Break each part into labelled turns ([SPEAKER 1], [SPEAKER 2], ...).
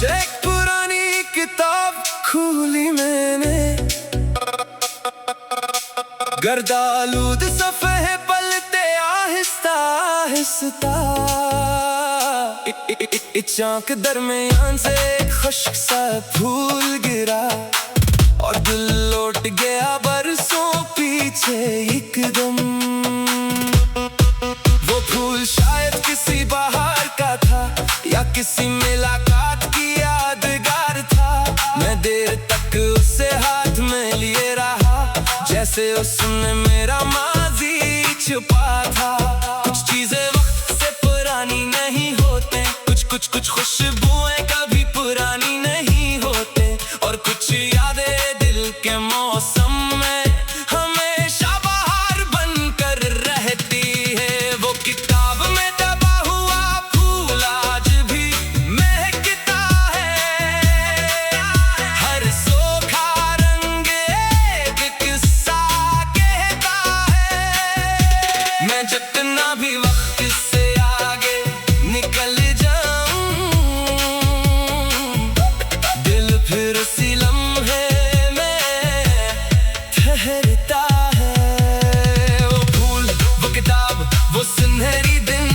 [SPEAKER 1] आज एक पुरानी किताब खोली मैंने, गर्दालूद सफ़े पलटे आहिस्ता आहिस्ता, चाक दरमियान से खुश्क सा फूल गिरा और दिल लौट गया बरसों पीछे एकदम। वो फूल शायद किसी बहार का था या किसी मुलाकात की यादगार था। मैं देर तक उसे हाथ में लिए रहा जैसे उसने मेरा माजी छुपा था। कुछ चीजें वक्त से पुरानी नहीं होते, कुछ खुशबुएं कभी पुरानी नहीं होते, और कुछ यादें दिल के मौसम में हमेशा बाहर बनकर रहती है। वो किताब में दबा हुआ फूल आज भी महकता है, हर सूखा रंग एक किस्सा कहता है। मैं जितना भी वक्त से आगे निकल जाऊं, दिल फिर उसी लम्हे में ठहरता है। वो फूल, वो किताब, वो सुनहरी दिन,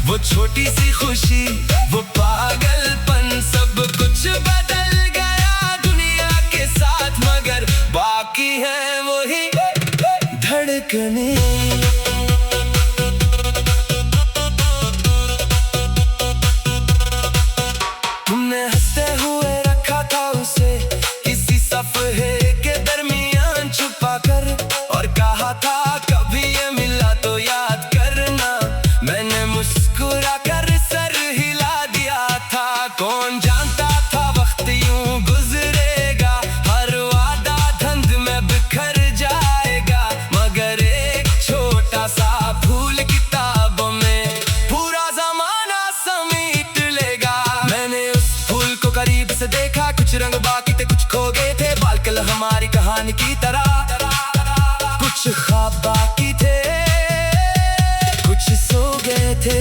[SPEAKER 1] वो छोटी सी खुशी, वो पागलपन, सब कुछ बदल गया दुनिया के साथ, मगर बाकी है वही धड़कने। तुमने हंसते हुए रखा था उसे किसी सफ़े के दरमियान छुपा कर, और कहा था कभी ये मिला तो याद करना। मैंने मुस्कुरा कर सर हिला दिया था, कौन जानता था वक्त यूं गुजरेगा, हर वादा धुंध में बिखर जाएगा, मगर एक छोटा सा फूल किताबों में पूरा जमाना समेट लेगा। मैंने उस फूल को करीब से देखा, कुछ रंग बाकी थे, कुछ खो गए थे, बालकल हमारी कहानी की तरह। कुछ ख्वाब बाकी थे, कुछ सो गए थे।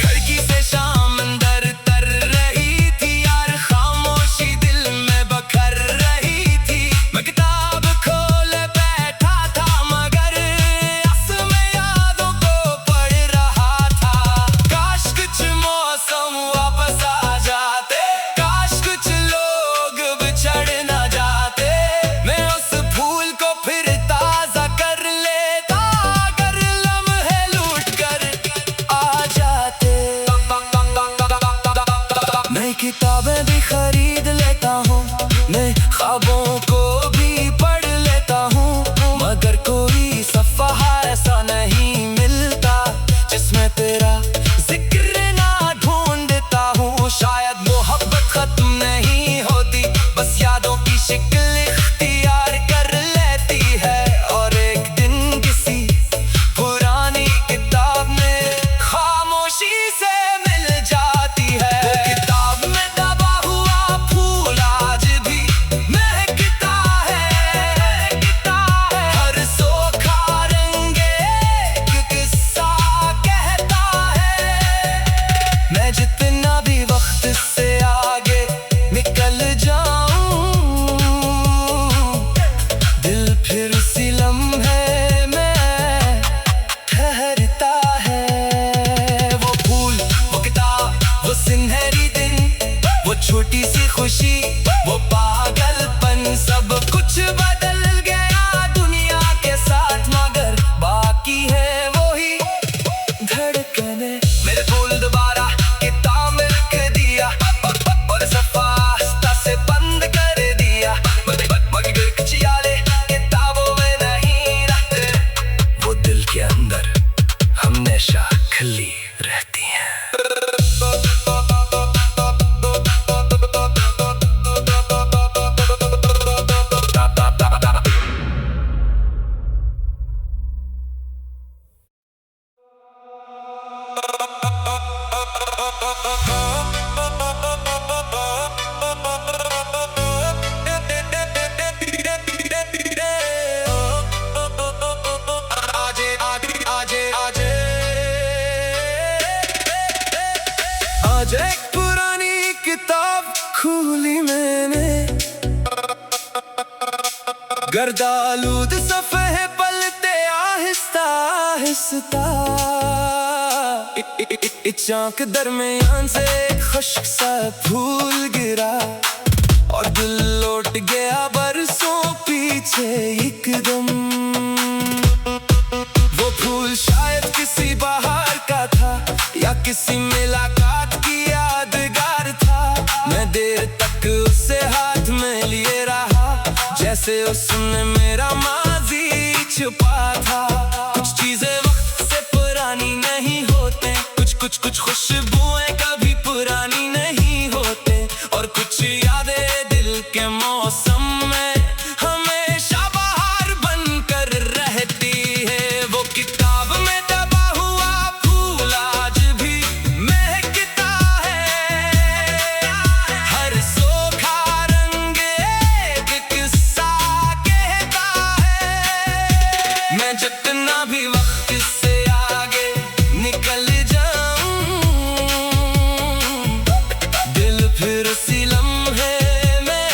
[SPEAKER 1] खिड़की से शाम अंदर तर रही थी यार, खामोशी दिल में बखर रही थी। मैं किताब खोले बैठा था मगर असमें यादों को पढ़ रहा था। काश कुछ मौसम वापस आ जाते, काश कुछ लोग बिछड़ ना जाते, मैं उस फूल को फिर ताजा कर लेता, अगर लम्हे लूट कर आ जाते। नई किताबें भी खरीद लेता हूँ, नए ख्वाबों को भी पढ़ लेता हूँ, मगर कोई सफ़ा ऐसा नहीं मिलता जिसमें तेरा जिक्र ना ढूंढता हूँ। शायद मोहब्बत खत्म नहीं होती, बस यादों की शिक्ल इख्तियार कर लेती है, और एक दिन किसी पुरानी किताब में खामोशी से मिल जाती है। वो किताब में दबा हुआ फूल आज भी महकता है, हर सूखा रंग एक किस्सा कहता है। मैं जितना भी वक्त से आगे निकल जाऊं, दिल फिर उसी लम्हे में ठहरता है। वो फूल, वो किताब, वो सुनहरी दिन, वो छोटी सी खुशी, वो पागलपन, सब कुछ बदल गया दुनिया के साथ, मगर बाकी है वही धड़कने। मेरे फूल दोबारा किताब में रख दिया, और सफ़ा से बंद कर दिया, मगर कुछ यादें किताबों में नहीं रहते, वो दिल के अंदर हमेशा खली रहती हैं। आज एक पुरानी किताब खोली मैंने। गर्दालूद सफ़े पलटे आहिस्ता आहिस्ता, चाक दरमियान से खुश्क सा फूल गिरा और दिल लौट गया बरसों पीछे एकदम। वो फूल शायद किसी बहार का था या किसी मुलाकात की यादगार था। मैं देर तक उसे हाथ में लिए रहा जैसे उसने मेरा माजी छुपा था। कुछ चीजें वक्त से पुरानी नहीं होते, कुछ खुशबुएं कभी पुरानी नहीं होते, और कुछ यादें दिल के मौसम में हमेशा बाहर बनकर रहती है। वो किताब में दबा हुआ फूल आज भी महकता है, हर सूखा रंग एक किस्सा कहता है। मैं जितना भी वक्त से आगे निकल जाऊं, दिल फिर उसी लम्हे में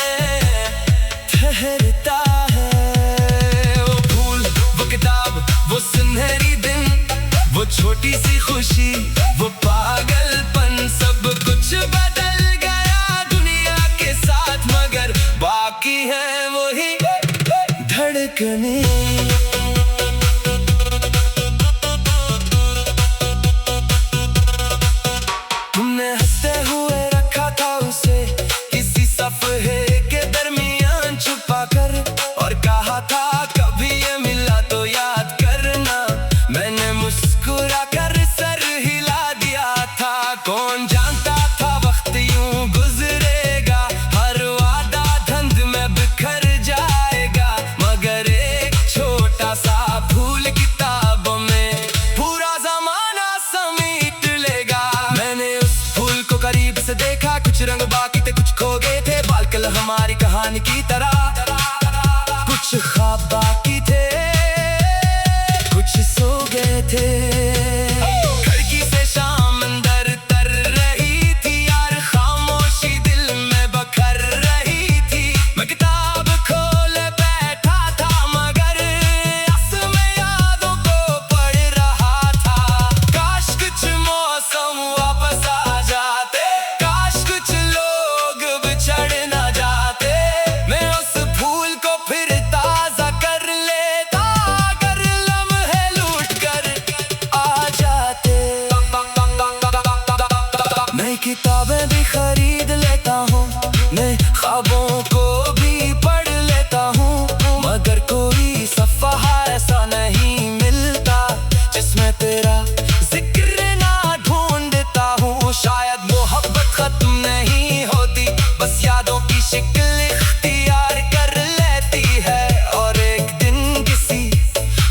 [SPEAKER 1] ठहरता है। वो फूल, वो किताब, वो सुनहरी दिन, वो छोटी सी खुशी, वो पागलपन, सब कुछ बदल गया दुनिया के साथ, मगर बाकी है वही धड़कने। तुमने हंसते हुए रखा था उसे किसी सफ़े के दरमियान छुपा कर, और कहा था कभी ये मिला तो याद करना। मैंने मुस्कुरा कर सर हिला दिया था, कौन जानता था वक्त यूं गुजरेगा, हर वादा धुंध में बिखर जाएगा, मगर एक छोटा सा फूल किताबों में पूरा जमाना समेट लेगा। मैंने उस फूल को करीब से देखा, कुछ रंग बाकी थे, कुछ खो गए थे, बालकल हमारी कहानी की तरह। कुछ ख्वाब बाकी थे, कुछ सो गए थे। खिड़की से शाम अंदर तर रही थी यार, खामोशी दिल में बखर रही थी। मैं किताब खोले बैठा था मगर असमें यादों को पढ़ रहा था। काश कुछ मौसम वापस आ जाते, काश कुछ लोग बिछड़ ना जाते, मैं उस फूल को फिर ताजा कर लेता, अगर लम्हे लूट कर आ जाते। नई किताबें भी खरीद लेता हूँ, नए ख्वाबों को भी पढ़ लेता हूँ, मगर कोई सफ़ा ऐसा नहीं मिलता जिसमें तेरा जिक्र ना ढूंढता हूँ। शायद मोहब्बत खत्म नहीं होती, बस यादों की शिक्ल इख्तियार कर लेती है, और एक दिन किसी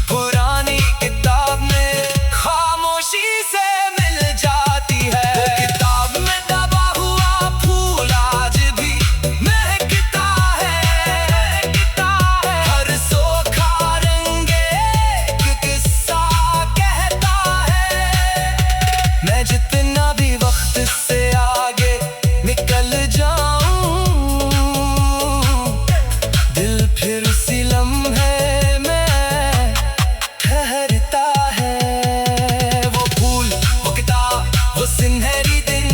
[SPEAKER 1] पुरानी किताब में खामोशी से मिल जाती है। वो किताब में दबा हुआ फूल आज भी महकता है, हर सूखा रंग एक किस्सा कहता है। मैं जितना भी वक्त से आगे निकल जाऊं, दिल फिर उसी लम्हे में ठहरता है। वो फूल, वो किताब, वो सुनहरी दिन,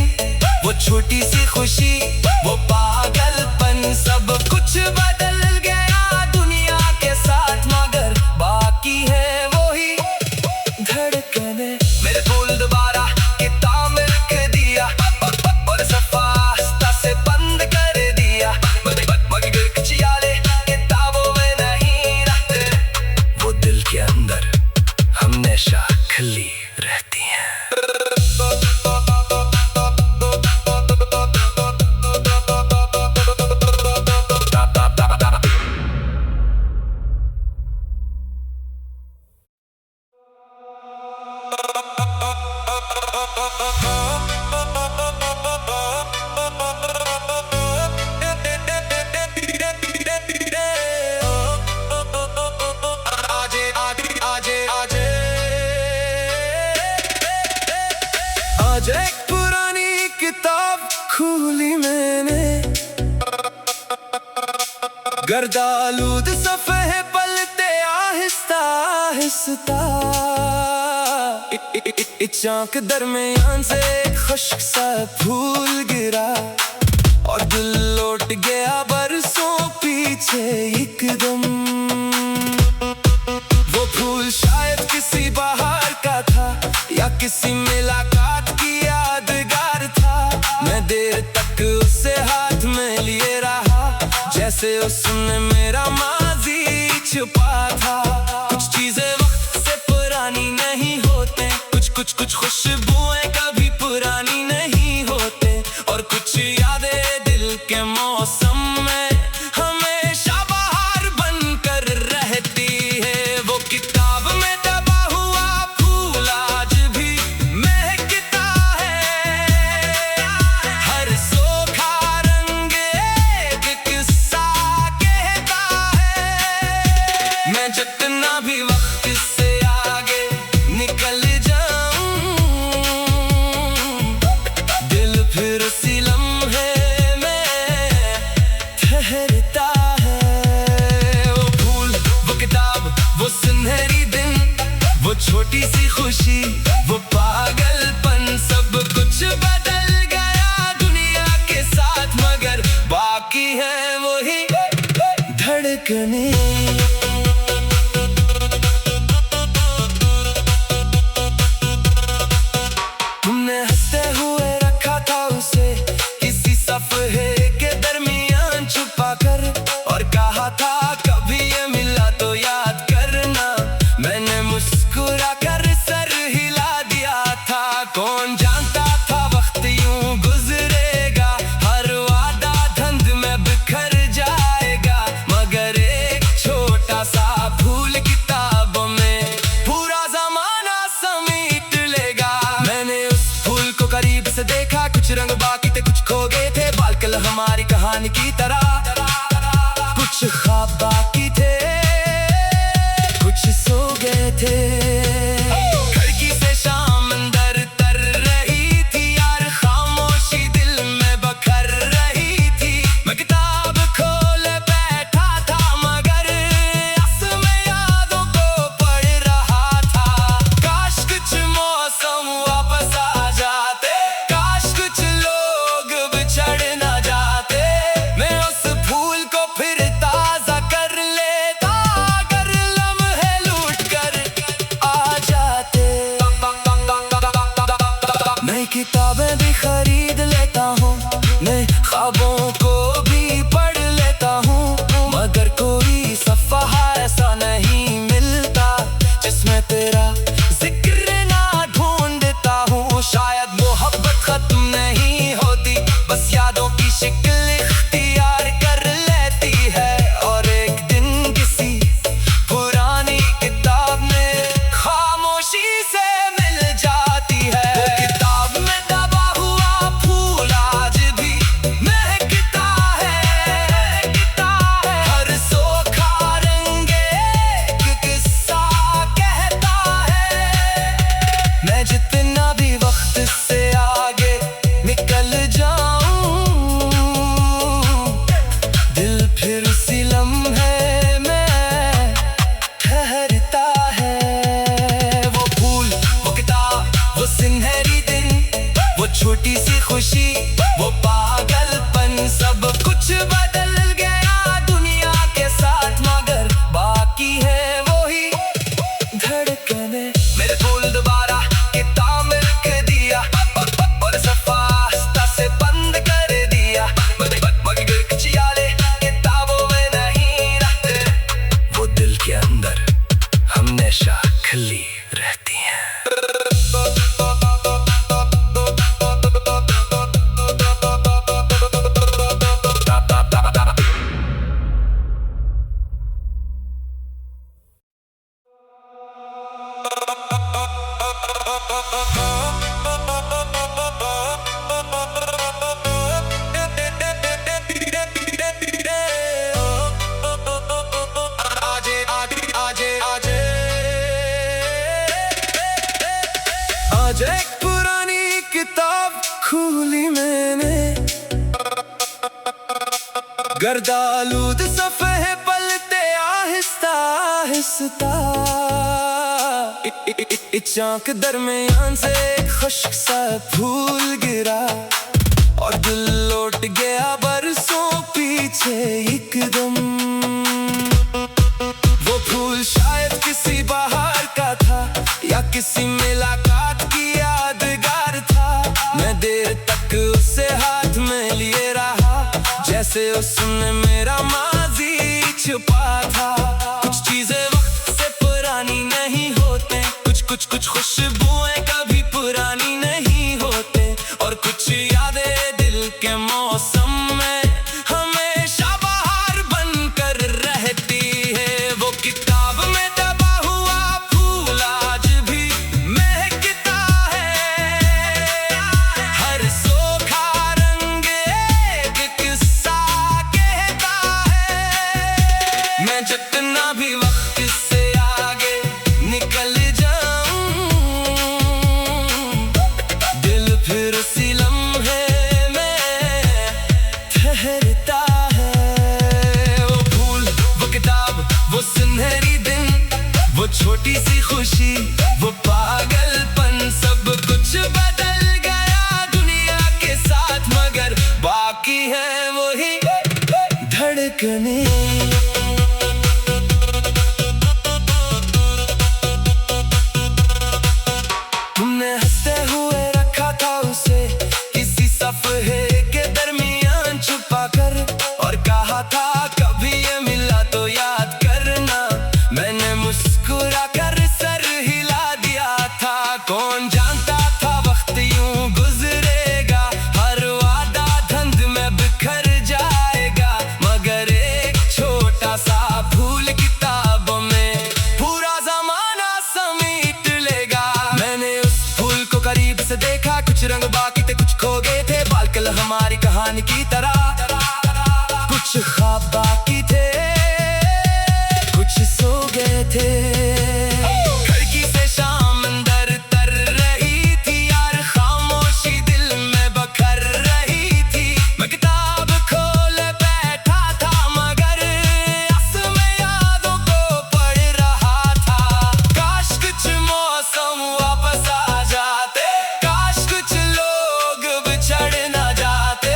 [SPEAKER 1] वो छोटी सी खुशी, वो पागलपन, सब कुछ बदल गया दुनिया के साथ, मगर बाकी है वही धड़कने। मेरे फूल दोबारा किताब में रख दिया, और सफ़ा आस्ता से बंद कर दिया, मगर कुछ यादें किताबों में नहीं रहते, वो दिल के अंदर हमेशा खली रहती हैं। आज एक पुरानी किताब खोली मैंने, गर्दालूद सफ़े पलते आहिस्ता आहिस्ता, चाक दरमियान से खुश्क सा फूल गिरा और दिल लौट गया बरसों पीछे एकदम। वो फूल शायद किसी बहार का था या किसी मुलाकात की यादगार था। मैं देर तक उससे हाथ में लिए रहा जैसे उसने मेरा माजी छुपा था। कुछ चीजें वक्त से पुरानी नहीं होते, कुछ खुशबुएं कभी पुरानी नहीं होते, और कुछ यादें दिल के मौसम में हमेशा बाहर बनकर रहती है। वो किताब में दबा हुआ फूल आज भी महकता है, हर सूखा रंग एक किस्सा कहता है। मैं जितना भी वक्त से आगे निकल जाऊं, दिल फिर उसी लम्हे में ठहरता है। वो फूल, वो किताब, वो सुनहरी दिन, वो छोटी सी खुशी, वो पागलपन, सब कुछ बदल गया दुनिया के साथ, मगर बाकी है वही धड़कने। तुमने हंसते हुए रखा था उसे किसी सफ़े के दरमियान छुपा कर, और कहा था कभी ये मिला तो याद करना। मैंने मुस्कुरा कर सर हिला दिया था, कौन जानता था वक्त यूं गुजरेगा, हर वादा धुंध में बिखर जाएगा, मगर एक छोटा सा फूल किताबों में पूरा जमाना समेट लेगा। मैंने उस फूल को करीब से देखा, कुछ रंग बाकी थे, कुछ खो गए थे, बालकल हमारी कहानी की तरह। कुछ ख्वाब बाकी थे, कुछ सो गए थे। खिड़की से शाम अंदर तर रही थी यार, खामोशी दिल में बखर रही थी। मैं किताब खोले बैठा था मगर उसमें यादों को पढ़ रहा था। काश कुछ मौसम वापस आ जाते, काश कुछ लोग बिछड़ ना जाते, मैं उस फूल को फिर ताजा कर लेता, अगर लम्हे लूट कर आ जाते। नई किताबें भी खरीद लेता हूँ, नए ख्वाबों को भी पढ़ लेता हूँ, मगर कोई सफ़हा ऐसा नहीं मिलता जिसमें तेरा जिक्र ना ढूंढता हूँ। शायद मोहब्बत खत्म नहीं होती, बस यादों की शिक्ल इख्तियार कर लेती है, और एक दिन किसी पुरानी किताब में खामोशी से मिल जाती है। वो किताब में दबा हुआ फूल आज भी महकता है, हर सूखा रंग एक किस्सा कहता है। मैं जितना भी वक्त से आगे निकल जाऊं, दिल फिर उसी लम्हे में ठहरता है। वो फूल, वो किताब, वो सुनहरी दिन, वो छोटी सी खुशी, वो पागलपन, सब कुछ बदल गया दुनिया के साथ, मगर बाकी है वही धड़कने। मेरे फूल दोबारा किताब में रख दिया, और सफ़ा से बंद कर दिया, मगर कुछ यादें किताबों में नहीं रहते, वो दिल के अंदर हमेशा खिली रहती हैं। आज एक पुरानी किताब खोली मैंने, गर्दालूद सफ़े पलते आहिस्ता आहिस्ता, चाक दरमियान से खुश्क सा फूल गिरा और दिल लौट गया बरसों पीछे एकदम। वो फूल शायद किसी बहार का था या किसी मुलाकात की यादगार था। मैं देर तक उसे हाथ में लिए रहा जैसे उसने मेरा माजी छुपा था। कुछ चीजें वक्त से पुरानी नहीं होते, कुछ खुशबुएं कभी पुरानी नहीं होते, और कुछ यादें दिल के मौसम में हमेशा बाहर बनकर रहती है। वो किताब में दबा हुआ फूल आज भी महकता है, हर सूखा रंग एक किस्सा कहता है। मैं जितना भी वक्त से आगे निकल फिर उसी लम्हे में ठहरता है। वो फूल, वो किताब, वो सुनहरी दिन, वो छोटी सी खुशी, वो पागलपन, सब कुछ बदल गया दुनिया के साथ, मगर बाकी है वही धड़कने। तुमने हंसते हुए रखा था उसे किसी सफ़े के दरमियान छुपा कर, और कहा था कभी ये मिला तो याद करना। मैंने मुस्कुरा कर सर हिला दिया था, कौन जानता था वक्त यूं गुजरेगा, हर वादा धुंध में बिखर जाएगा, मगर एक छोटा सा फूल किताबों में पूरा जमाना समेट लेगा। मैंने उस फूल को करीब से देखा, कुछ रंग बाकी थे, कुछ खो गए थे, बालकल हमारी कहानी की तरह। कुछ ख्वाब बाकी थे, कुछ सो गए थे। खिड़की से शाम अंदर तर रही थी यार, खामोशी दिल में बखर रही थी। मैं किताब खोले बैठा था मगर में यादों को पढ़ रहा था। काश कुछ मौसम वापस आ जाते, काश कुछ लोग बिछड़ ना जाते,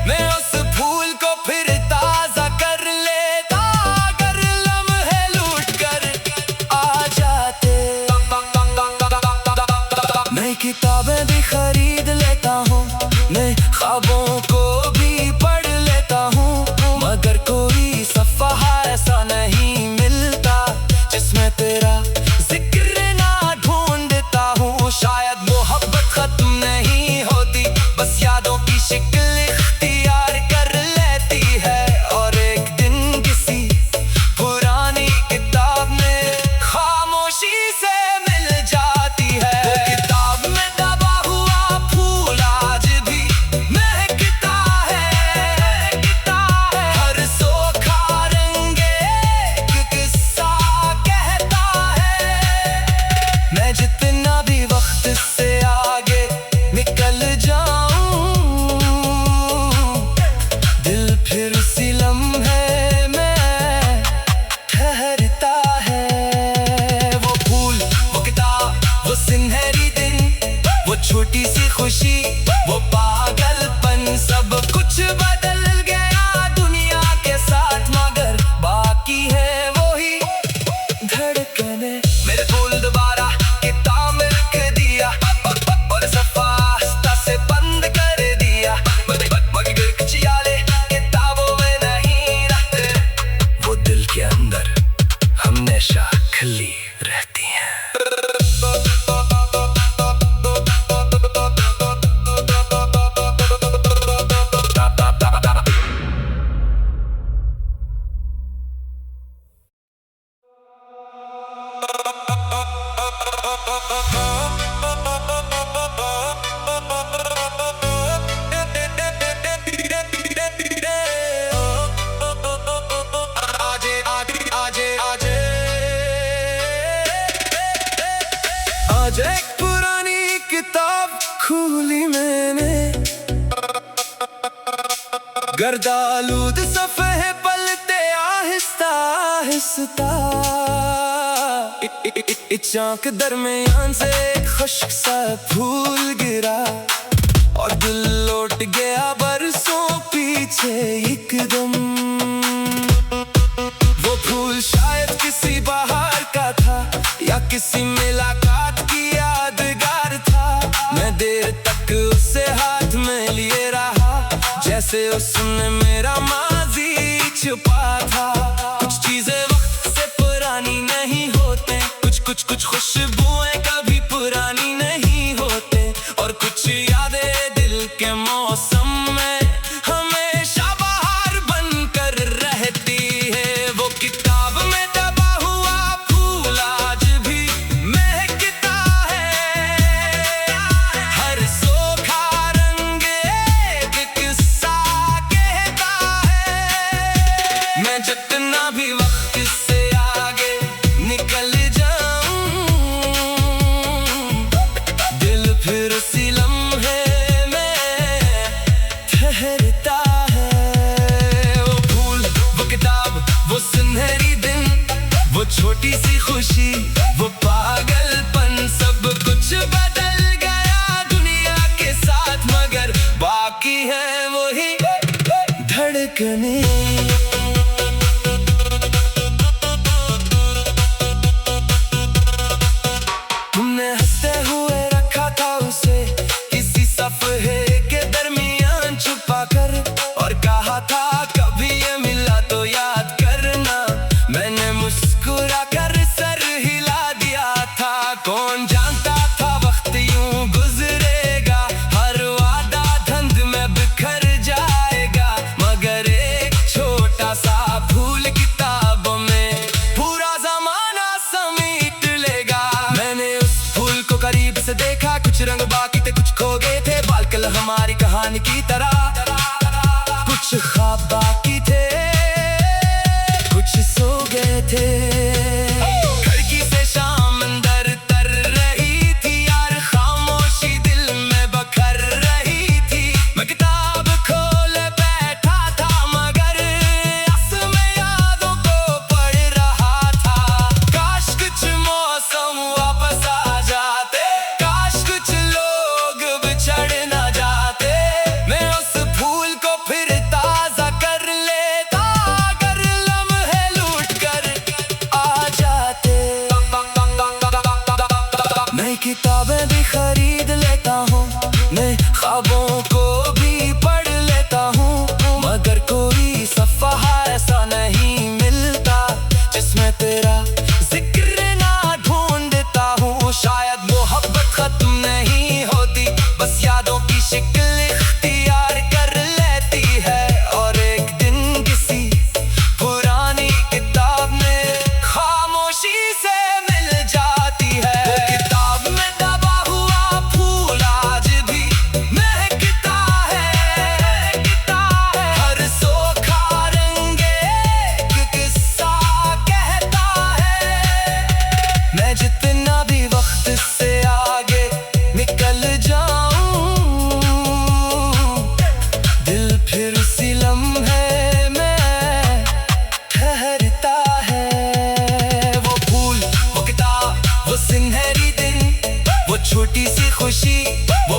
[SPEAKER 1] मैं उस फूल को फिर ताजा कर लेता, अगर लम्हे लूट कर आ जाते। नई किताबें भी खरीद लेता हूँ, नए ख्वाबों को भी पढ़ लेता हूँ, मगर कोई सफ़हा ऐसा नहीं मिलता जिसमें तेरा जिक्र ना ढूंढता हूँ। शायद मोहब्बत खत्म नहीं होती, बस यादों की शिक्ल इख्तियार कर लेती है, और एक दिन किसी पुरानी किताब में खामोशी से मिल जाती है। वो किताब में दबा हुआ फूल आज भी महकता है, हर सूखा रंग एक किस्सा कहता है। मैं जितना भी वक्त से आगे निकल जाऊं, दिल फिर उसी लम्हे में ठहरता है। वो फूल, वो किताब, वो सुनहरी दिन, वो छोटी सी खुशी, वो पागलपन, सब कुछ बदल गया दुनिया के साथ, मगर बाकी है वही धड़कने। मेरे फूल दोबारा किताब में रख दिया और सफ़ा से बंद कर दिया, मगर कुछ यादें किताबों में नहीं रहते, वो दिल के अंदर हमेशा खिली रहती हैं। गर्दालूद सफ़े पलते आहिस्ता आहिस्ता, चाक दरमियान से खुश्क सा फूल गिरा और दिल लौट गया बरसों पीछे एकदम। वो फूल शायद किसी बहार का था या किसी मुलाकात की यादगार था। मैं देर तक उसे हाथ में लिए रहा जैसे उसने मेरा माजी छुपा था। कुछ चीजें वक्त से पुरानी नहीं होते, कुछ खुशबुएं कभी पुरानी नहीं होते, और कुछ यादें दिल के मौसम में हमेशा बाहर बनकर रहती है। वो किताब में दबा हुआ फूल आज भी महकता है, हर सूखा रंग एक किस्सा कहता है। मैं जितना भी वक्त से आगे निकल जाऊं, दिल फिर उसी लम्हे में ठहरता है। वो फूल, वो किताब, वो सुनहरी दिन, वो छोटी सी खुशी, वो पागलपन, सब कुछ बदल गया दुनिया के साथ, मगर बाकी है वही धड़कने। तुमने हंसते हुए रखा था उसे किसी सफ़े के दरमियान छुपा कर, और कहा था कभी ये मिला तो याद करना। मैंने मुस्कुरा कर सर हिला दिया था, कौन जानता था वक्त यूं गुजरेगा, हर वादा धुंध में बिखर जाएगा, मगर एक छोटा सा फूल किताबों में पूरा जमाना समेट लेगा। मैंने उस फूल को करीब से देखा, कुछ रंग बाकी थे, कुछ खो गए थे, बालकल हमारी कहानी की तरह। कुछ ख्वाब बाकी थे, कुछ सो गए थे। खिड़की से शाम अंदर तर रही थी यार, खामोशी दिल में बखर रही थी। मैं किताब खोले बैठा था मगर में यादों को पढ़ रहा था। काश कुछ मौसम वापस आ जाते, काश कुछ लोग बिछड़ ना जाते, मैं उस फूल को फिर ताजा कर लेता, अगर लम्हे लूट कर आ जाते। मैं किताबें भी खरीद लेता हूँ, मैं ख्वाबों को भी पढ़ लेता हूँ, मगर कोई सफ़ा ऐसा नहीं मिलता जिसमें तेरा जिक्र ना ढूंढता हूँ। शायद मोहब्बत खत्म नहीं होती, बस यादों की शिक्ल इख्तियार कर लेती है, और एक दिन किसी पुरानी किताब में खामोशी से मिल जाती है। वो किताब में दबा हुआ फूल आज भी महकता है, हर सूखा रंग एक किस्सा कहता है। मैं जितना भी वक्त से आगे निकल जाऊं, दिल फिर उसी लम्हे में ठहरता है। वो फूल, वो किताब, वो सुनहरी दिन, वो छोटी सी खुशी, वो